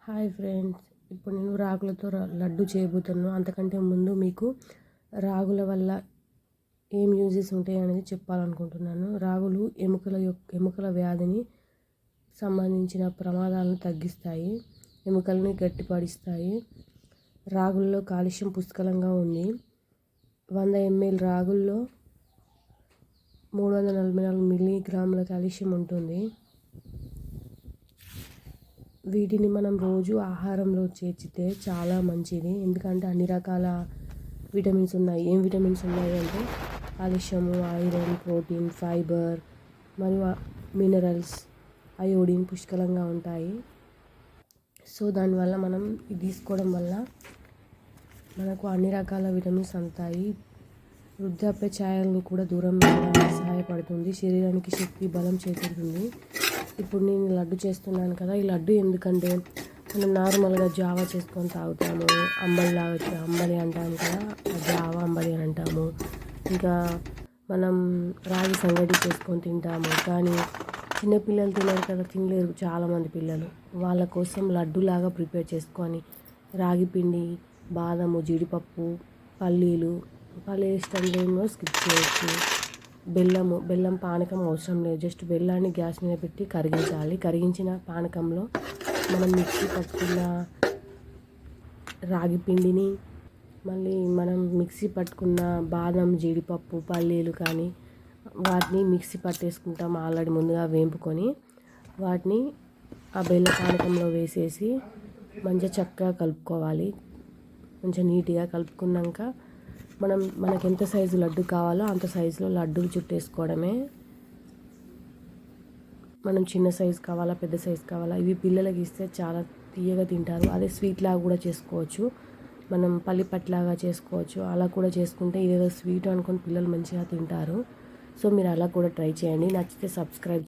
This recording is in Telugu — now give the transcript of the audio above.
హాయ్ ఫ్రెండ్స్, ఇప్పుడు నేను రాగులతో లడ్డు చేయబోతున్నాను. అంతకంటే ముందు మీకు రాగుల వల్ల ఏం యూజెస్ ఉంటాయి అనేది చెప్పాలనుకుంటున్నాను. రాగులు ఎముకల వ్యాధిని సంబంధించిన ప్రమాదాలను తగ్గిస్తాయి, ఎముకల్ని గట్టిపడిస్తాయి. రాగుల్లో కాల్షియం పుష్కలంగా ఉంది. 100 ml రాగుల్లో 344 మిల్లీగ్రాముల కాల్షియం ఉంటుంది. వీటిని మనం రోజు ఆహారంలో చేర్చితే చాలా మంచిది, ఎందుకంటే అన్ని రకాల విటమిన్స్ ఉన్నాయి. ఏం విటమిన్స్ ఉన్నాయి అంటే కాల్షియము, ఐరన్, ప్రోటీన్, ఫైబర్ మరియు మినరల్స్, అయోడిన్ పుష్కలంగా ఉంటాయి. సో దానివల్ల మనం ఇది తీసుకోవడం వల్ల మనకు అన్ని రకాల విటమిన్స్ అందుతాయి. వృద్ధాప్య ఛాయలను కూడా దూరం చేయడానికి సహాయపడుతుంది. శరీరానికి శక్తి, బలం చేకూరుతుంది. ఇప్పుడు నేను లడ్డు చేస్తున్నాను కదా, ఈ లడ్డు ఎందుకంటే మనం నార్మల్గా జావా చేసుకొని తాగుతాము, అంబలి అంటాము కదా, జావా అంబలి అని అంటాము. ఇంకా మనం రాగి సంగటి చేసుకొని తింటాము. కానీ చిన్నపిల్లలు తినరు కదా, తినలేరు చాలామంది పిల్లలు. వాళ్ళ కోసం లడ్డులాగా ప్రిపేర్ చేసుకొని రాగి పిండి, బాదము, జీడిపప్పు, పల్లీలు ఇష్టం లేనిలో స్కిప్ చేయొచ్చు. బెల్లం పానకం అవసరం లేదు, జస్ట్ బెల్లాన్ని గ్యాస్ మీద పెట్టి కరిగించాలి. కరిగించిన పానకంలో మనం మిక్సీ పట్టుకున్న రాగి పిండిని, మళ్ళీ మనం మిక్సీ పట్టుకున్న బాదం, జీడిపప్పు, పల్లీలు కానీ వాటిని మిక్సీ పట్టేసుకుంటాం. ఆల్రెడీ ముందుగా వేంపుకొని వాటిని ఆ బెల్ల పానకంలో వేసేసి మంచిగా చక్కగా కలుపుకోవాలి. మంచిగా నీట్గా కలుపుకున్నాక మనకి ఎంత సైజు లడ్డు కావాలో అంత సైజులో లడ్డూలు చుట్టేసుకోవడమే. మనం చిన్న సైజు కావాలా, పెద్ద సైజు కావాలా, ఇవి పిల్లలకి ఇస్తే చాలా తీయగా తింటారు. అదే స్వీట్ లాగా కూడా చేసుకోవచ్చు, మనం పల్లిపట్లాగా చేసుకోవచ్చు. అలా కూడా చేసుకుంటే ఇదేదో స్వీట్ అనుకొని పిల్లలు మంచిగా తింటారు. సో మీరు అలా కూడా ట్రై చేయండి. నచ్చితే సబ్స్క్రైబ్